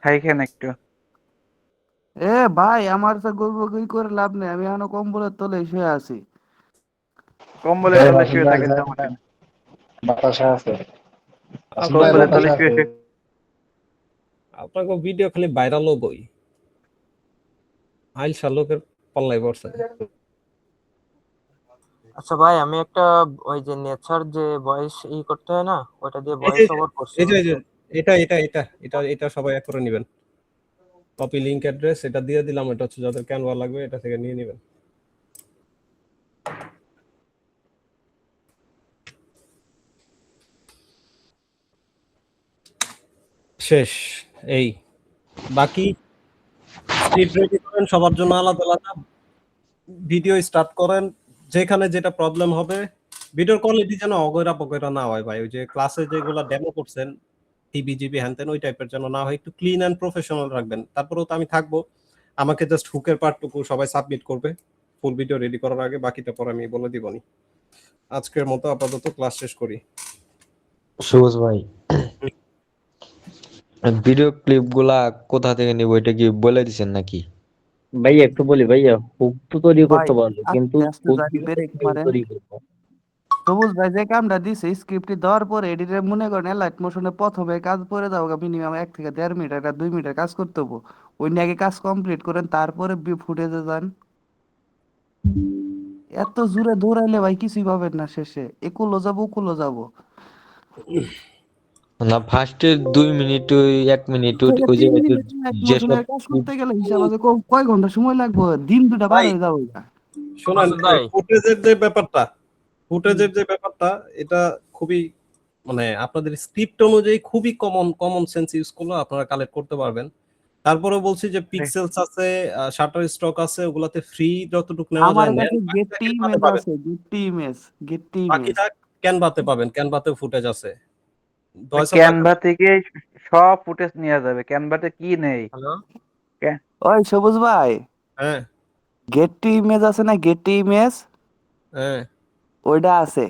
খাইছেন একটু? এ ভাই, আমার তো গই করে লাভ নেই, আমি এখনো কম্বলের তলে শুয়ে আছি। কম্বলের তলে শুয়ে থাকেন কেন? বাতাসা আছে, কম্বলের তলে শুয়ে শুয়ে আপনাকে ভিডিও খালি ভাইরাল বই আইল শালকের পাল্লাই পড়ছে। আচ্ছা ভাই, আমি একটা ওই যে নেচার যে ভয়েস করতে হয় না, ওটা দিয়ে এই ভয়েস যে ওভার করছি, এই যে বুঝছেন? এটা সবাই এক করে নেবেন। কপি লিংক অ্যাড্রেস এটা দিয়ে দিলাম, এটা হচ্ছে যাদের ক্যানভা লাগবে এটা থেকে নিয়ে নেবেন। শেষ। এই বাকি স্ক্রিপ্ট রেডি করেন সবার জন্য আলাদা আলাদা, ভিডিও স্টার্ট করেন, যেখানে যেটা প্রবলেম হবে। ভিডিওর কোয়ালিটি যেন অগৈরা পগৈরা না হয় ভাই, ওই যে ক্লাসে যেগুলো ডেমো করছেন টিবিজিবি হ্যানতেন ওই টাইপের যেন না হয়, একটু ক্লিন অ্যান্ড প্রফেশনাল রাখবেন। তারপরেও তো আমি থাকবো, আমাকে জাস্ট হুকের পার্টটুকু সবাই সাবমিট করবে ফুল ভিডিও রেডি করার আগে, বাকিটা পরে আমি বলে দিবনি। আজকের মতো আপাতত ক্লাস শেষ করি। সুবজ ভাই, ভিডিও ক্লিপ গুলা কোথা থেকে নিব এটা কি বলে দিছেন নাকি? ভাইয়া একটু বলি ভাইয়া, হুক তো তৈরি ভাই করতে পারবো, কিন্তু আস্তে আস্তে হুক জানি ব্রেক কিভাবে মারেন। তৈরি করবো? সবুজ ভাই যে কামটা দিছে, স্ক্রিপ্টটি দেওয়ার পরে এডিটর মনে করেন লাইট মোশনে প্রথমে কাজ করে দাও, মিনিমাম 1 থেকে 1.5 মিনিট, এটা 2 মিনিটের কাজ করতে হবো। ওই নিয়ে আগে কাজ কমপ্লিট করেন, তারপরে ফুটেজে যান। এত জোরে দৌড়াইলে ভাই কিছুই পাবেন না, শেষে একুলো যাবো ওকুলো যাবো। না, ফার্স্টে 2 মিনিট 1 মিনিট থেকে ওই যে 3 মিনিটে লাইট যেসব মোশনের কাজ করতে গেলে হিসাব আছে কয় ঘন্টা সময় লাগবে, দিন দুটা পার ভাই হয়ে যাবে। শোনেন, মাসুদ ভাই, ফুটেজের যে ব্যাপারটা এটা খুবই মানে আপনাদের স্ক্রিপ্ট অনুযায়ী খুবই কমন সেন্স ইউজ করলে আপনারা কালেক্ট করতে পারবেন। তারপরে বলছি যে পিক্সেলস আছে, শাটার স্টক আছে, ওগুলাতে ফ্রি যতটুকু নেওয়া আমার যায় নেন, কাছে বাকিটা গেটটি ক্যানভাতে ইমেজ পাবেন। আছে, গেটটি ইমেজ। বাকিটা ক্যানভাতে পাবেন, ক্যানভাতে ফুটেজ আছে। ভয়েস ওভার ক্যানভা থেকে সব ফুটেজ নেওয়া যাবে, ক্যানভাতে কি নেই? হ্যালো, ওই সবুজ ভাই, হ্যাঁ গেটটি ইমেজ আছে না, গেটটি ইমেজ, হ্যাঁ, ওইটা আছে।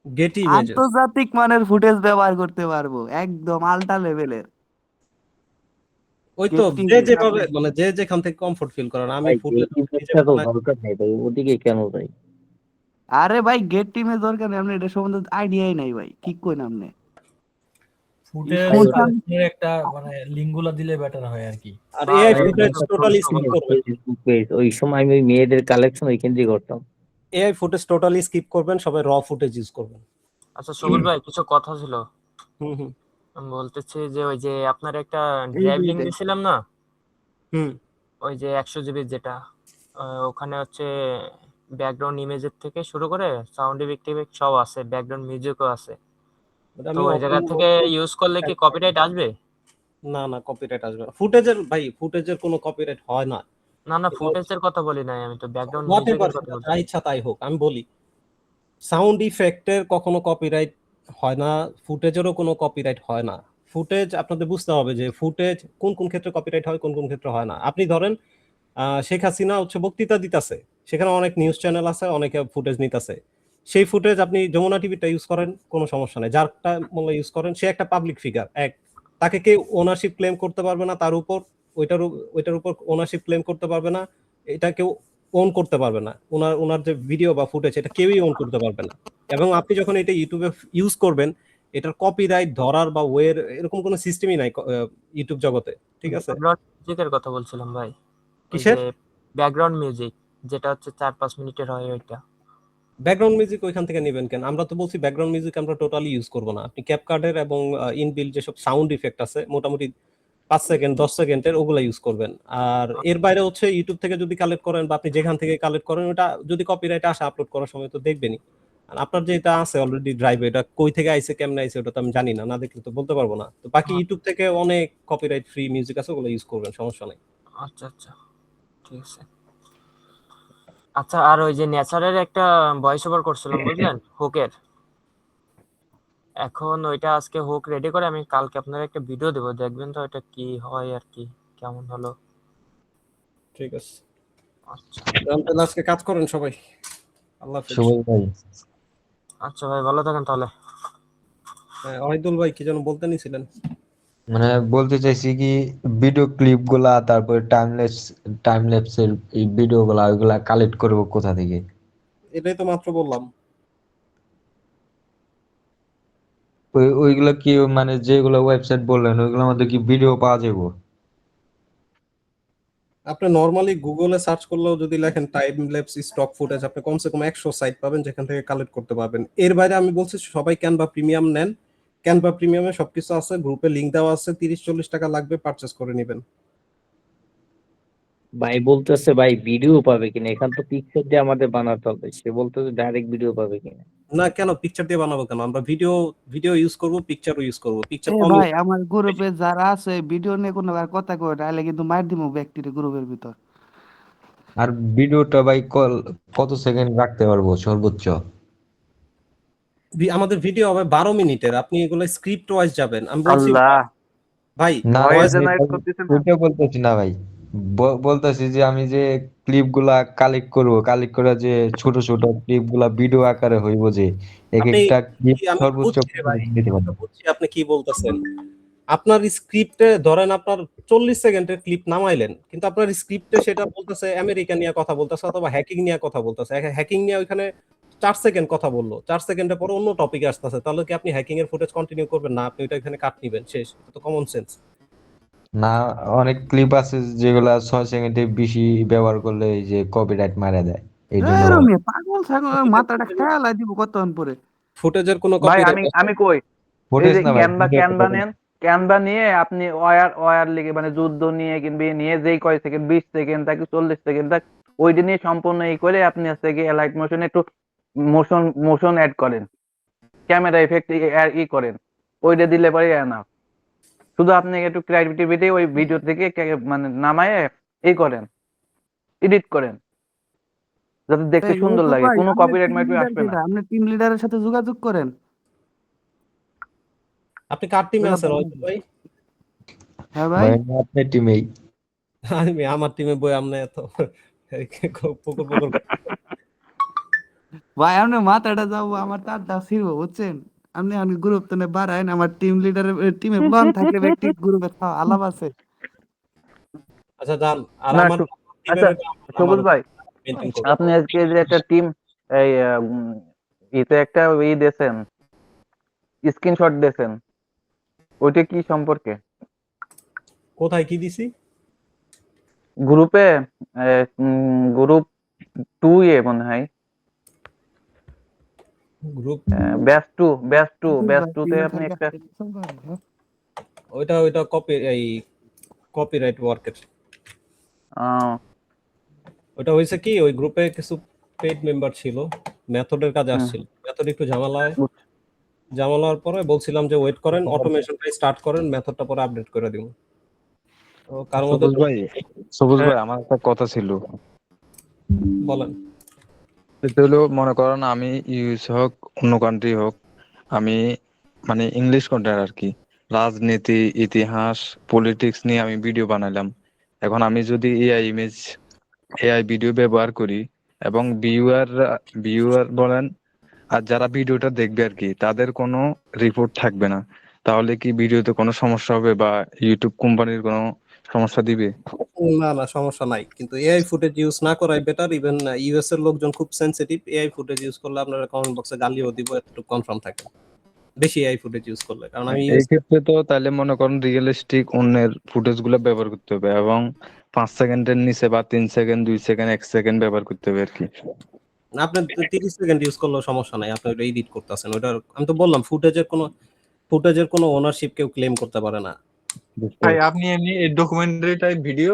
Getty images. আন্তর্জাতিক মানের ফুটেজ ব্যবহার করতে পারবো, একদম আল্ট্রা লেভেলের। ওই তো গেটটি যে ইমেজ। যেভাবে মানে যে যেখান থেকে কমফোর্ট ফিল করেন, আমি ভাই এই ফুটেজ নিজে ইমেজটা তো বানাই। দরকার নেই ভাই, ওদিকে কেন ভাই? আরে ভাই, গেটটি ইমেজ দরকার নেই, আপনি এটা সম্বন্ধে আইডিয়াই নাই ভাই, কি কইন আপনি? ফুটেজ ভাই ওটা কালেকশনের একটা মানে লিঙ্কগুলো দিলে বেটার হয় আর কি। আর ভাই এআই ভাই ফুটেজ ওটা টোটালি স্কিপ করবেন। ফেসবুক পেজ, ওই সময় আমি ওই মেয়েদের কালেকশন ওইখান দিয়ে করতাম। এআই ফুটেজ টোটালি স্কিপ করবেন, সবাই র ফুটেজ ইউজ করবেন। আচ্ছা সবুজ ভাই, কিছু কথা ছিল। হুম হুম আমি বলতেছি যে ওই যে আপনার একটা এই ড্রাইভ যে লিংক দিছিলাম না, হুম। ওই যে 100 জিবি যেটা, ওখানে হচ্ছে ব্যাকগ্রাউন্ড ইমেজের থেকে শুরু করে সাউন্ড ইফেক্ট সব আছে, ব্যাকগ্রাউন্ড মিউজিকও আছে। ওটা তো আমি ওই জায়গা থেকে ইউজ করলে কি কপিরাইট আসবে? না না, কপিরাইট আসবে না। ফুটেজের কোনো কপিরাইট হয় না। না না, এটা ফুটেজের কথা বলি নাই, আমি তো ব্যাকগ্রাউন্ড হতে মিউজিকের পারে, কথা সেটা যা বলছি। ইচ্ছা তাই হোক। আমি বলি সাউন্ড ইফেক্টের কখনো কপিরাইট হয় না, ফুটেজেরও কোনো কপিরাইট হয় না। ফুটেজ আপনাদের বুঝতে হবে যে ফুটেজ কোন কোন ক্ষেত্রে কপিরাইট হয়, কোন কোন ক্ষেত্রে হয় না। আপনি ধরেন শেখ হাসিনা হচ্ছে বক্তৃতা দিতেছে, সেখানে অনেক নিউজ চ্যানেল আছে, অনেকে ফুটেজ নিতেছে। সেই ফুটেজ আপনি যমুনা টিভিটা ইউজ করেন, কোনো সমস্যা নেই, যারটা মূল্য ইউজ করেন। সে একটা পাবলিক ফিগার, তাকে কেউ ওনারশিপ ক্লেম করতে পারবে না, তার উপর ওইটার উপর ওনারশিপ ক্লেম করতে পারবে না, এটা কেউ ওন করতে পারবে না। ওনার যে ভিডিও বা ফুটেজ এটা কেউই ওন করতে পারবে না। এবং আপনি যখন এটা ইউটিউবে ইউজ করবেন, এটার কপিরাইট ধরার বা ওয়ের এরকম কোনো সিস্টেমই নাই ইউটিউব জগতে, ঠিক আছে? ব্যাকগ্রাউন্ড মিউজিকের কথা বলছিলাম ভাই, কিসের ব্যাকগ্রাউন্ড মিউজিক যেটা হচ্ছে 4-5 মিনিটের হয় ওইটা। ব্যাকগ্রাউন্ড মিউজিক ওইখান থেকে নেবেন কেন? আমরা তো বলছি ব্যাকগ্রাউন্ড মিউজিক আমরা টোটালি ইউজ করব না। আপনি ক্যাপকার্ডের এবং ইনবিল্ট যেসব সাউন্ড ইফেক্ট আছে মোটামুটি 5 সেকেন্ড 10 সেকেন্ডের ওগুলা ইউজ করবেন। আর এর বাইরে হচ্ছে ইউটিউব থেকে যদি কালেক্ট করেন বা আপনি যেখান থেকে কালেক্ট করেন, ওটা যদি কপিরাইট আসে আপলোড করার সময় তো দেখবেনই। আর আপনার যে এটা আছে অলরেডি ড্রাইভে, এটা কই থেকে আইছে কেমনে আইছে ওটা তো আমি জানি না, না দেখলে তো বলতে পারবো না। তো বাকি ইউটিউব থেকে অনেক কপিরাইট ফ্রি মিউজিক আছে, ওগুলো ইউজ করবেন, সমস্যা নেই। আচ্ছা আচ্ছা, ঠিক আছে। আচ্ছা, আর ওই যে নেচারের একটা ভয়েস ওভার করছিলাম বুঝলেন, হুকের। এখন ওইটা আজকে হুক রেডি করে আমি কালকে আপনার একটা ভিডিও দেবো, দেখবেন তো এটা কি হয় আর কি, কেমন হলো। ঠিক আছে, আচ্ছা তাহলে আজকে কাজ করেন সবাই। আল্লাহ হাফেজ। সবুজ ভাই, আচ্ছা ভাই, ভালো থাকেন তাহলে। ওয়াহিদুল ভাই কি যেন বলতে নিছিলেন? মানে বলতে চাইছি কি, ভিডিও ক্লিপ গুলা, তারপরে টাইমল্যাপস এর এই ভিডিও গুলা, ওইগুলা কালেক্ট করবো কোথা থেকে? এটাই তো মাত্র বললাম। ওইগুলা কি মানে যেগুলো ওয়েবসাইট বললেন ওইগুলোর মধ্যে কি ভিডিও পাওয়া যাবে? আপনি নরমালি গুগলে সার্চ করলেও যদি লেখেন টাইম ল্যাপস স্টক ফুটেজ, আপনি কমসে কম 100 সাইট পাবেন যেখান থেকে কালেক্ট করতে পারবেন। এর বাইরে আমি বলছি সবাই ক্যানভা প্রিমিয়াম নেন। ক্যানভা প্রিমিয়ামে সবকিছু আছে, গ্রুপে লিংক দেওয়া আছে, 30-40 টাকা লাগবে, পারচেজ করে নেবেন। ভাই বলতেছে ভাই ভিডিও পাবে কিনা, এখান তো পিকচার দিয়ে আমাদের বানাতে হবে, সে বলতেছে ডাইরেক্ট ভিডিও পাবে কিনা। না কেন, পিকচার দিয়ে বানাবো কেন? আমরা ভিডিও ইউজ করব, পিকচারও ইউজ করব। পিকচার এ কম ভাই আমার গ্রুপে যারা আছে ভিডিও নিয়ে কোনো আর কথা কয় তাহলে কিন্তু মার দিমু ব্যক্তির গ্রুপের ভিতর। আর ভিডিওটা ভাই কত সেকেন্ড রাখতে পারবো সর্বোচ্চ? আমাদের ভিডিও হবে 12 মিনিটের, আপনি এগুলো স্ক্রিপ্ট ওয়াইজ যাবেন। আমি বলছি আল্লাহ ভাই না ভয়েস ভাই, জেনারেট করতেছেন না? ওইটা বলতেছি না ভাই, বলতেছি যে আমি যে ক্লিপ গুলা কালেক্ট করে যে ছোট ছোট ক্লিপ গুলা ভিডিও আকারে হইব, যে এক আপনি একটা ক্লিপ আমি সর্বোচ্চ বুঝছি রে ভাই, দিতে আমি পারবো। বুঝছি আপনি কি বলতেছেন। আপনার স্ক্রিপ্টে ধরেন আপনার 40 সেকেন্ডের ক্লিপ নামাইলেন, কিন্তু আপনার স্ক্রিপ্টে সেটা বলতেছে আমেরিকা নিয়ে কথা বলতেছে অথবা হ্যাকিং নিয়ে কথা বলতেছে। হ্যাকিং নিয়ে ওইখানে 4 সেকেন্ড কথা বললো, 4 সেকেন্ডের পরে অন্য টপিকে আসতেছে, তাহলে কি আপনি হ্যাকিং এর ফুটেজ কন্টিনিউ করবেন না? আপনি ওইটা এখানে কাট নিবেন, শেষ। এটা তো কমন সেন্স। না, অনেক ক্লিপ আছে যেগুলা 6 সেকেন্ডের বেশি ব্যবহার করলে এই যে কপিরাইট মারা দেয়, এই জন্য বলা। রমি পাগল ছাগল মাথাটা খেয়ালাই দিব কতক্ষণ পরে। ফুটেজের কোনো ভাই কপিরাইট আমি কই, এই ফুটেজ যে না ভাই, ক্যানভা নেন, ক্যানভা নিয়ে আপনি ওয়ার লিখে মানে যুদ্ধ নিয়ে কিংবা নিয়ে যেই কয় সেকেন্ড 20 সেকেন্ড থাকি 40 সেকেন্ড থাক, ওইটা নিয়ে সম্পূর্ণ এই করে আপনি হচ্ছে কি লাইট মোশন একটু মোশন অ্যাড করেন, ক্যামেরা এফেক্ট ই করেন, ওইটা দিলে পরে না। শুধু আপনি একটু ক্রিয়েটিভিটি ওই ভিডিও থেকে মানে নামায়ে এই করেন, এডিট করেন, যাতে দেখতে সুন্দর লাগে, কোনো কপিরাইট মাইট আসবে না। আপনি টিম লিডারের সাথে যোগাযোগ করেন। আপনি কার টিমে আছেন ভাই? হ্যাঁ ভাই, আপনার টিমেই। আমি আমার টিমে বই আমনে এত পুকুর ভাই আপনি মাথাটা যাবো আমার তারটা ছিড়বো বুঝছেন। আপনি আমি গ্রুপ তো বাড়াইন, আমার টিম লিডারের টিমে প্ল্যান থাকলে ব্যক্তি গ্রুপে আলাপ আছে। আচ্ছা যান। আর না, আমার আচ্ছা সবুজ ভাই, মেইনটেইন করুন। আপনি আজকে যে একটা টিম এই ইতে একটা ই দিয়েছেন, স্ক্রিনশট দিয়েছেন, ওইটা কি সম্পর্কে? কোথায় কি দিছি? গ্রুপে, গ্রুপ 2 এ মনে হয়, গ্রুপ ব্যাচ 2 তে আপনি একটা ওইটা কপিরাইট ওয়ার্কের। ওটা হয়েছে কি, ওই গ্রুপে কিছু পেইড মেম্বার ছিল, মেথডের কাজে আসছিল। মেথড একটু ঝামেলার পরে বলছিলাম যে ওয়েট করেন, অটোমেশনটা স্টার্ট করেন, মেথডটা পরে আপডেট করে দিব। তো কার মধ্যে সবুজ ভাই আমার একটা কথা ছিল। বলেন। এটা হলো, মনে করেন আমি ইউএস হোক অন্য কান্ট্রি হোক, আমি মানে ইংলিশ কন্টেন্ট আর কি, রাজনীতি, ইতিহাস, পলিটিক্স নিয়ে আমি ভিডিও বানাইলাম। এখন আমি যদি এআই ইমেজ এআই ভিডিও ব্যবহার করি এবং ভিউয়ার বলেন আর যারা ভিডিওটা দেখবে আর কি তাদের কোনো রিপোর্ট থাকবে না, তাহলে কি ভিডিওতে কোনো সমস্যা হবে বা ইউটিউব কোম্পানির কোনো সমস্যা দিবে? না না, সমস্যা নাই, কিন্তু এআই ফুটেজ ইউজ না করাই বেটার। ইভেন ইউএস এর লোকজন খুব সেনসিটিভ, এআই ফুটেজ ইউজ করলে আপনারা কমেন্ট বক্সে গালিও দিব, একটু কনফার্ম থাকে বেশি এআই ফুটেজ ইউজ করলে। কারণ আমি এই ক্ষেত্রে তো তাহলে মনে করেন রিয়েলিস্টিক অন্যের ফুটেজ গুলো ব্যবহার করতে হবে এবং 5 সেকেন্ডের নিচে বা 3 সেকেন্ড 2 সেকেন্ড 1 সেকেন্ড ব্যবহার করতে হবে আর কি। আপনার 30 সেকেন্ড ইউজ করলেও সমস্যা নাই, আপনি ওটা এডিট করতেছেন। ওটা আমি তো বললাম ফুটেজের কোনো ওনারশিপ কেউ ক্লেম করতে পারে না। ভাই আপনি এমনি ডকুমেন্টারি টাইপ ভিডিও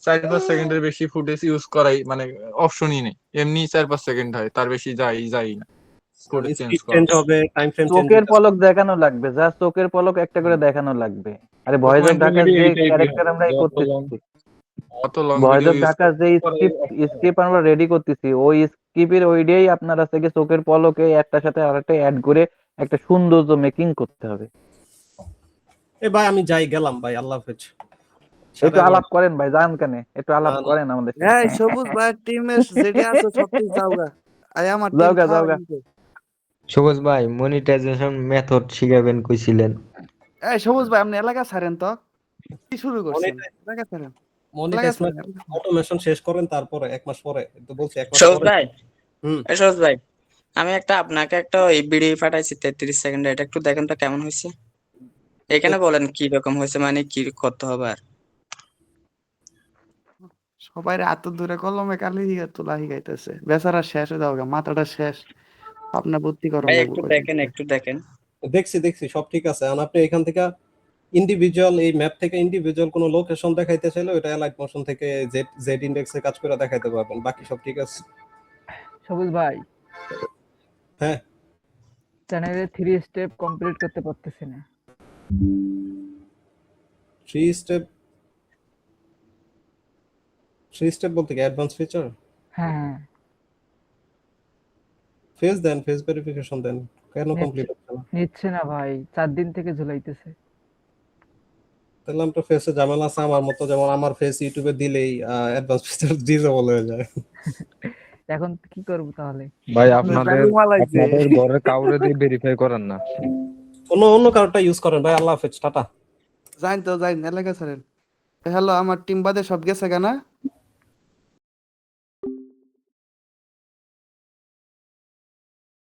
4-5 সেকেন্ডের বেশি ফুটেজ ইউজ করাই মানে অপশনই নেই, এমনি 4-5 সেকেন্ড হয়, তার বেশি যাই না। ফুটেজ চেঞ্জ স্পিড চেঞ্জ হবে, টাইম ফ্রেম চেঞ্জ চোখের পলক দেখানো লাগবে, জাস্ট চোখের পলক একটা করে দেখানো লাগবে। আরে ভয়েস অফ ঢাকার যে ক্যারেক্টার আমরা করতেছি, অত long voice video of use ঢাকার যে স্ক্রিপ্ট আমরা রেডি করতেছি, ওই স্ক্রিপ্টের ওইটাই আপনারা থেকে চোখের পলকে একটার সাথে আরেকটা অ্যাড করে একটা সৌন্দর্য মেকিং করতে হবে। এ ভাই আমি যাই গেলাম ভাই, আল্লাহ হাফেজ। একটু আলাপ করেন ভাই, যান কেন, একটু আলাপ করেন আমাদের সাথে। এই সবুজ ভাই টিমের যেটা আছে সব কিছু যাওগা। আই আমার টিম যাওগা খাওয়া যাওগা। কিন্তু। সবুজ ভাই মনিটাইজেশন মেথড শিখাবেন কইছিলেন। এই সবুজ ভাই আপনি এলাকা ছাড়েন তো, কি শুরু করছেন? এলাকা ছাড়েন। মনিটাইজমেন্ট অটোমেশন শেষ করেন, তারপরে 1 মাস পরে তো বলছি 1 মাস সহজ পরে। ভাই, সহজ ভাই, আমি আপনাকে একটা এই ভিডিও পাঠাইছি 33 সেকেন্ড, এটা একটু দেখেন তো কেমন হয়েছে। এখানে বলেন কি রকম হয়েছে, মানে কি করতে হবে। আর সবাই এত দূরে কলমে কালি তোলা হিগাইতেছে, বেচারা শেষ হয়ে যাওগা, মাথাটা শেষ। আপনার বুদ্ধি করুন ভাই লাগবে একটু দেখেন। দেখছি সব ঠিক আছে। আর আপনি এখান থেকে ইন্ডিভিজুয়াল, এই ম্যাপ থেকে ইন্ডিভিজুয়াল কোনো লোকেশন দেখাইতে চাইলে ওটা লাইট মোশন থেকে জেড ইন্ডেক্সে কাজ করে দেখাইতে পারবেন, বাকি সব ঠিক আছে। সবুজ ভাই, হ্যাঁ চ্যানেলে 3 স্টেপ কমপ্লিট করতে পারতেছি না। 3 স্টেপ বলতে কি অ্যাডভান্স ফিচার? হ্যাঁ ফেস ভেরিফিকেশন দেন, কেন কমপ্লিট হচ্ছে না? নিচ্ছে না ভাই, 4 দিন থেকে ঝুলাইতেছে। তাহলে আমরা ফেসে ঝামেলা আছে আমার মতো, যেমন আমার ফেস ইউটিউবে দিলেই অ্যাডভান্স ফিচার ডিসেবল হয়ে যায়। এখন কি করব তাহলে? ভাই আপনাদের ঘরে কাউরে দিয়ে ভেরিফাই করেন না, অন্য কারোটা ইউজ করেন ভাই। আল্লাহ হাফেজ, টাটা। যাইন এলাকা ছাড়েন। হ্যালো, আমার টিম বাদে সব গেছে কেনা?